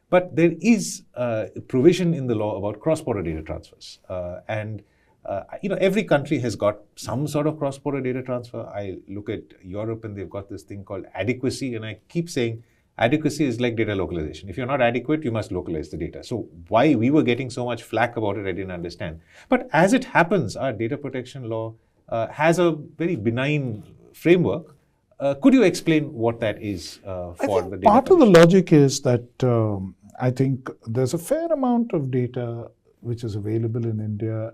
But there is a provision in the law about cross-border data transfers. Every country has got some sort of cross-border data transfer. I look at Europe and they've got this thing called adequacy, and I keep saying adequacy is like data localization. If you're not adequate, you must localize the data. So why we were getting so much flack about it, I didn't understand. But as it happens, our data protection law has a very benign framework. Could you explain what that is for the data? Part of the logic is that I think there's a fair amount of data which is available in India,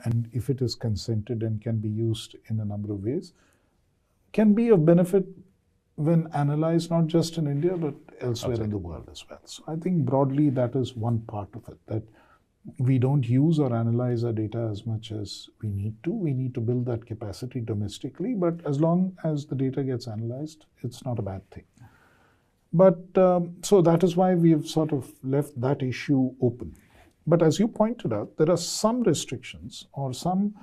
and if it is consented and can be used in a number of ways, can be of benefit when analyzed not just in India but elsewhere in the world as well. So I think broadly that is one part of it, that we don't use or analyze our data as much as we need to. We need to build that capacity domestically, but as long as the data gets analyzed, it's not a bad thing. But so that is why we have sort of left that issue open. But as you pointed out, there are some restrictions or some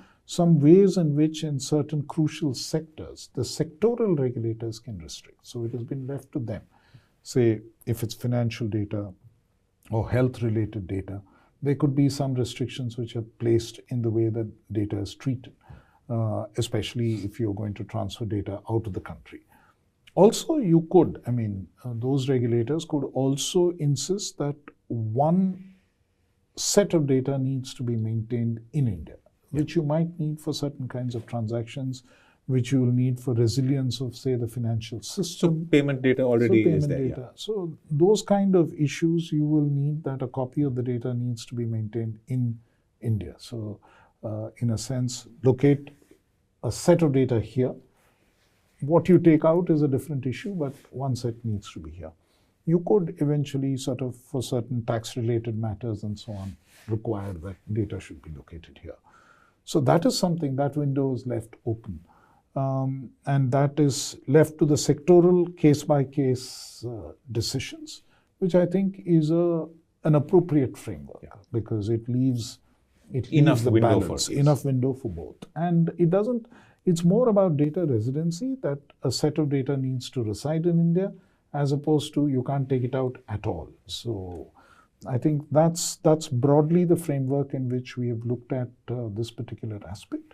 ways in which in certain crucial sectors, the sectoral regulators can restrict. So it has been left to them. Say, if it's financial data or health-related data, there could be some restrictions which are placed in the way that data is treated, especially if you're going to transfer data out of the country. Also, you could, those regulators could also insist that one set of data needs to be maintained in India, which you might need for certain kinds of transactions, which you will need for resilience of, say, the financial system. So payment data already is there. Yeah. So those kind of issues, you will need that a copy of the data needs to be maintained in India. So in a sense, locate a set of data here. What you take out is a different issue, but one set needs to be here. You could eventually sort of, for certain tax-related matters and so on, require that data should be located here. So that is something, that window is left open. And that is left to the sectoral case-by-case decisions, which I think is an appropriate framework, because it leaves enough the window balance, enough window for both. And it's more about data residency, that a set of data needs to reside in India, as opposed to you can't take it out at all. So I think that's broadly the framework in which we have looked at this particular aspect.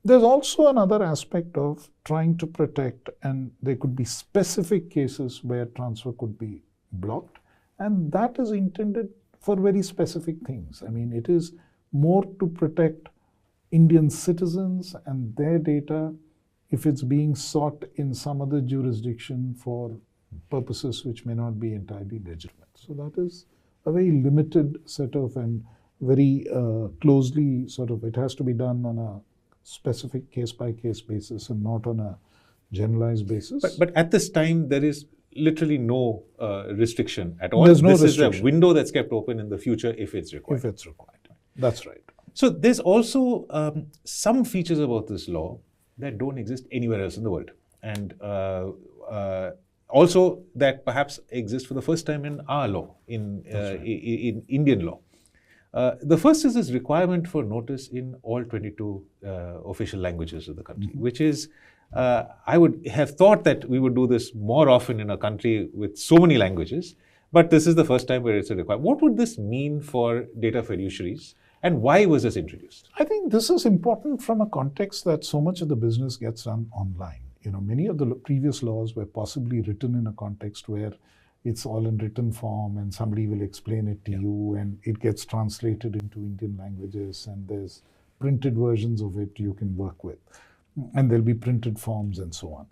There's also another aspect of trying to protect, and there could be specific cases where transfer could be blocked, and that is intended for very specific things. It is more to protect Indian citizens and their data if it's being sought in some other jurisdiction for purposes which may not be entirely legitimate. So that is a very limited set of and very closely sort of, it has to be done on a specific case-by-case basis and not on a generalized basis. But at this time, there is literally no restriction at all. There's no this restriction. is a window that's kept open in the future if it's required. If it's required. That's right. So there's also some features about this law that don't exist anywhere else in the world. And also that perhaps exist for the first time in our law, in Indian law. The first is this requirement for notice in all 22 official languages of the country, which is, I would have thought that we would do this more often in a country with so many languages, but this is the first time where it's a requirement. What would this mean for data fiduciaries, and why was this introduced? I think this is important from a context that so much of the business gets done online. You know, many of the previous laws were possibly written in a context where it's all in written form and somebody will explain it to you and it gets translated into Indian languages and there's printed versions of it you can work with. And there'll be printed forms and so on.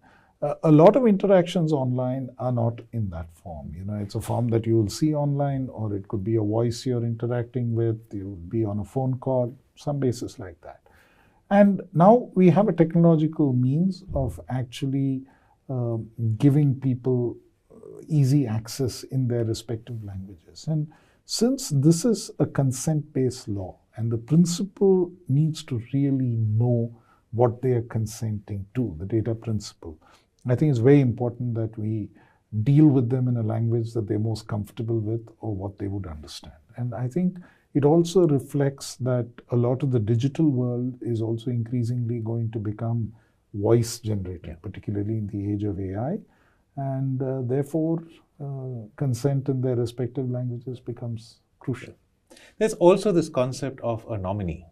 A lot of interactions online are not in that form. You know, it's a form that you will see online, or it could be a voice you're interacting with, you'll be on a phone call, some basis like that. And now we have a technological means of actually giving people easy access in their respective languages. And since this is a consent-based law, and the principal needs to really know what they are consenting to, the data principle, I think it's very important that we deal with them in a language that they're most comfortable with or what they would understand. And I think it also reflects that a lot of the digital world is also increasingly going to become voice generated, particularly in the age of AI. And therefore, consent in their respective languages becomes crucial. There's also this concept of a nominee,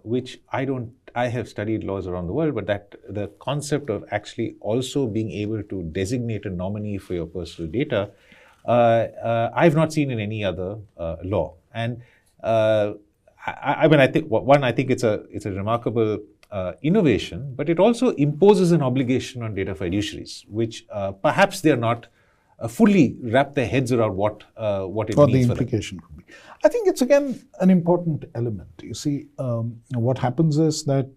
which I have studied laws around the world, but that the concept of actually also being able to designate a nominee for your personal data, I've not seen in any other law. And I mean, I think it's a remarkable innovation, but it also imposes an obligation on data fiduciaries, which perhaps they're not fully wrap their heads around what it what means the implication could be. I think it's again an important element. You see, what happens is that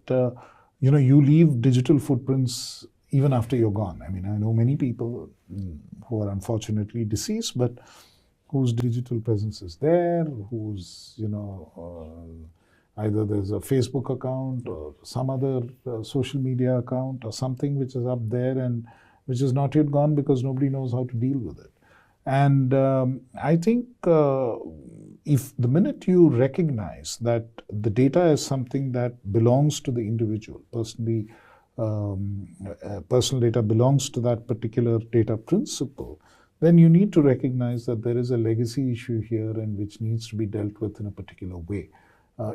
you leave digital footprints even after you're gone. I mean, I know many people who are unfortunately deceased, but whose digital presence is there, whose either there's a Facebook account or some other social media account or something which is up there and which is not yet gone because nobody knows how to deal with it. And I think if the minute you recognize that the data is something that belongs to the individual, personal data belongs to that particular data principle, then you need to recognize that there is a legacy issue here and which needs to be dealt with in a particular way.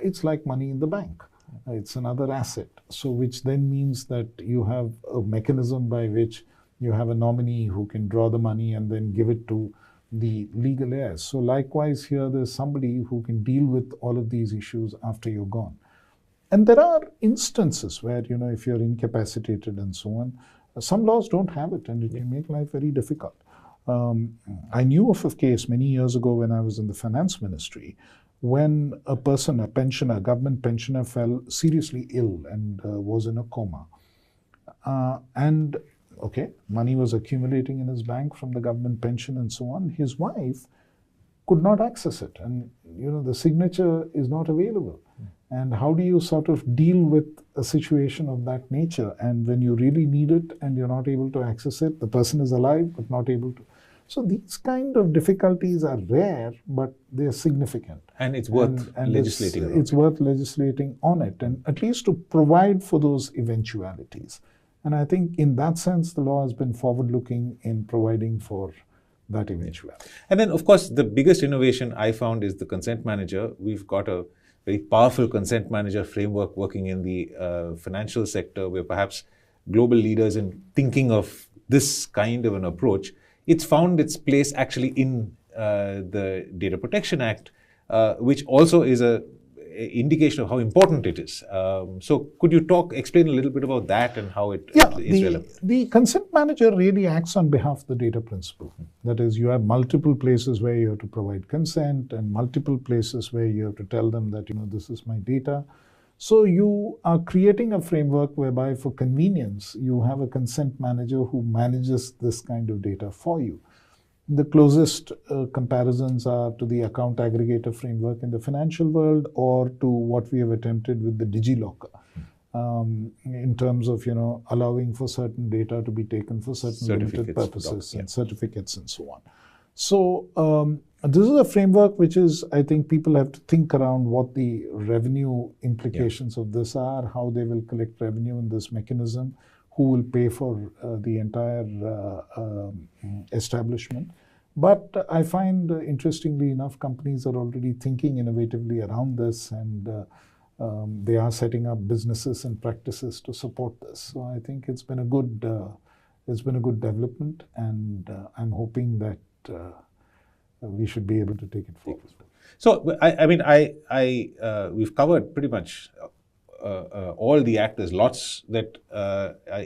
It's like money in the bank. It's another asset. So which then means that you have a mechanism by which you have a nominee who can draw the money and then give it to the legal heirs. So likewise here, there's somebody who can deal with all of these issues after you're gone. And there are instances where, if you're incapacitated and so on, some laws don't have it and it can make life very difficult. I knew of a case many years ago when I was in the finance ministry, when a pensioner, government pensioner, fell seriously ill and was in a coma. Money was accumulating in his bank from the government pension and so on. His wife could not access it, and the signature is not available. And how do you sort of deal with a situation of that nature? And when you really need it and you're not able to access it, the person is alive but not able to. So these kind of difficulties are rare, but they're significant. And it's worth legislating on. It's worth legislating on it, and at least to provide for those eventualities. And I think in that sense, the law has been forward-looking in providing for that eventuality. And then, of course, the biggest innovation I found is the consent manager. We've got a very powerful consent manager framework working in the financial sector, where perhaps global leaders in thinking of this kind of an approach, it's found its place actually in the Data Protection Act, which also is indication of how important it is. So could you explain a little bit about that and how it is relevant? The consent manager really acts on behalf of the data principal. That is, you have multiple places where you have to provide consent and multiple places where you have to tell them that, this is my data. So you are creating a framework whereby for convenience, you have a consent manager who manages this kind of data for you. The closest comparisons are to the account aggregator framework in the financial world or to what we have attempted with the DigiLocker in terms of, allowing for certain data to be taken for certain limited purposes and certificates and so on. So this is a framework which is, I think people have to think around what the revenue implications of this are, how they will collect revenue in this mechanism, who will pay for the entire establishment. But I find, interestingly enough, companies are already thinking innovatively around this, and they are setting up businesses and practices to support this. So I think it's been a good development, and I'm hoping that we should be able to take it forward. So we've covered pretty much all the actors, lots that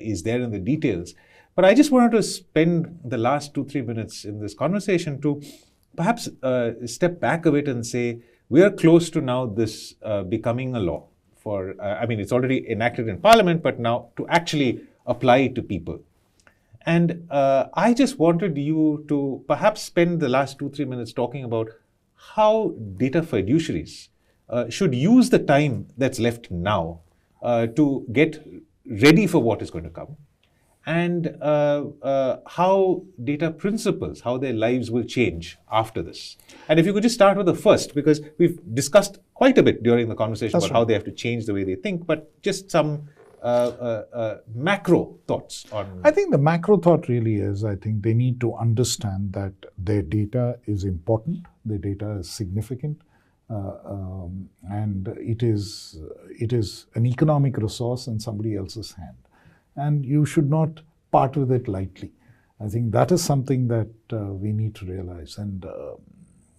is there in the details. But I just wanted to spend the last 2-3 minutes in this conversation to perhaps step back a bit and say, we are close to now this becoming a law for, it's already enacted in Parliament, but now to actually apply it to people. And I just wanted you to perhaps spend the last 2-3 minutes talking about how data fiduciaries should use the time that's left now to get ready for what is going to come, and how data principals, how their lives will change after this. And if you could just start with the first, because we've discussed quite a bit during the conversation about how they have to change the way they think, but just some macro thoughts on... I think the macro thought really is, I think they need to understand that their data is important, their data is significant, and it is an economic resource in somebody else's hand. And you should not part with it lightly. I think that is something that we need to realize. And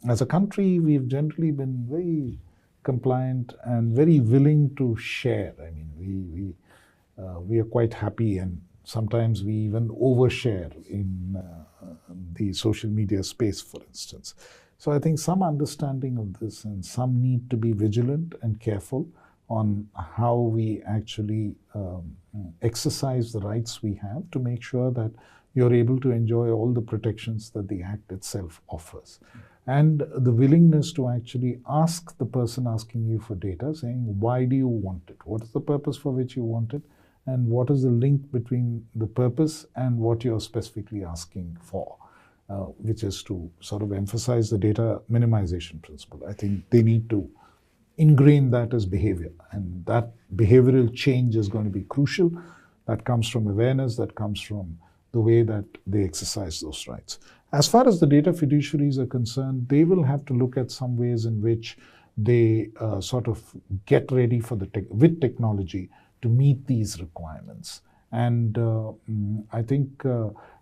as a country, we've generally been very compliant and very willing to share. I mean, we are quite happy, and sometimes we even overshare in the social media space, for instance. So I think some understanding of this and some need to be vigilant and careful on how we actually exercise the rights we have to make sure that you're able to enjoy all the protections that the Act itself offers. And the willingness to actually ask the person asking you for data, saying, why do you want it? What is the purpose for which you want it? And what is the link between the purpose and what you're specifically asking for? Which is to sort of emphasize the data minimization principle. I think they need to ingrain that as behavior, and that behavioral change is going to be crucial. That comes from awareness, that comes from the way that they exercise those rights. As far as the data fiduciaries are concerned, they will have to look at some ways in which they sort of get ready for with technology to meet these requirements. And I think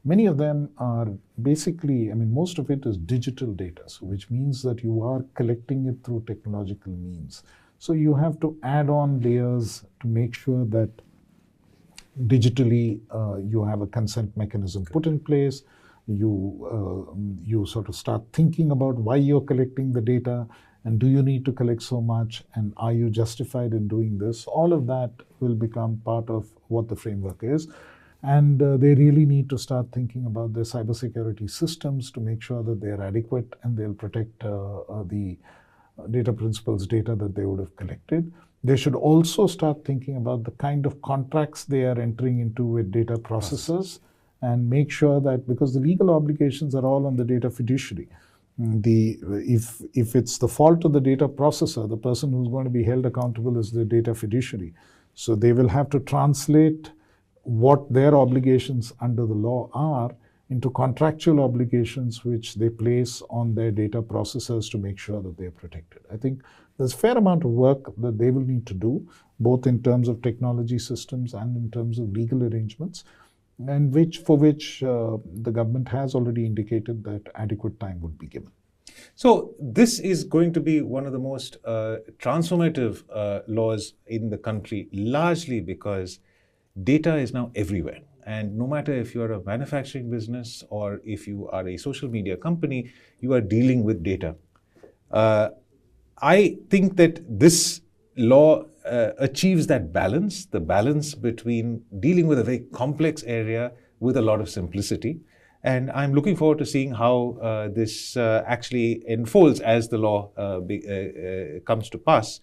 many of them are basically, most of it is digital data, so which means that you are collecting it through technological means. So you have to add on layers to make sure that digitally you have a consent mechanism put in place. You sort of start thinking about why you're collecting the data, and do you need to collect so much, and are you justified in doing this? All of that will become part of what the framework is. And they really need to start thinking about their cybersecurity systems to make sure that they're adequate and they'll protect the data principals' data that they would have collected. They should also start thinking about the kind of contracts they are entering into with data processors, and make sure that, because the legal obligations are all on the data fiduciary, if it's the fault of the data processor, the person who's going to be held accountable is the data fiduciary. So they will have to translate what their obligations under the law are into contractual obligations which they place on their data processors to make sure that they're protected. I think there's a fair amount of work that they will need to do, both in terms of technology systems and in terms of legal arrangements, and for which the government has already indicated that adequate time would be given. So this is going to be one of the most transformative laws in the country, largely because data is now everywhere. And no matter if you're a manufacturing business or if you are a social media company, you are dealing with data. I think that this law achieves that balance, the balance between dealing with a very complex area with a lot of simplicity. And I'm looking forward to seeing how this actually unfolds as the law comes to pass.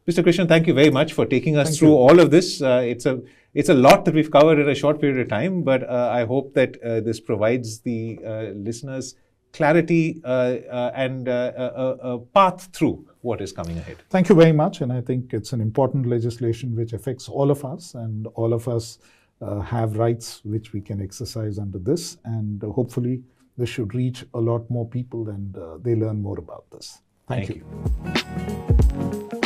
Mr. Krishnan, thank you very much for taking us through all of this. It's a lot that we've covered in a short period of time, but I hope that this provides the listeners clarity and a path through what is coming ahead. Thank you very much. And I think it's an important legislation which affects all of us, and all of us have rights which we can exercise under this. And hopefully this should reach a lot more people and they learn more about this. Thank you.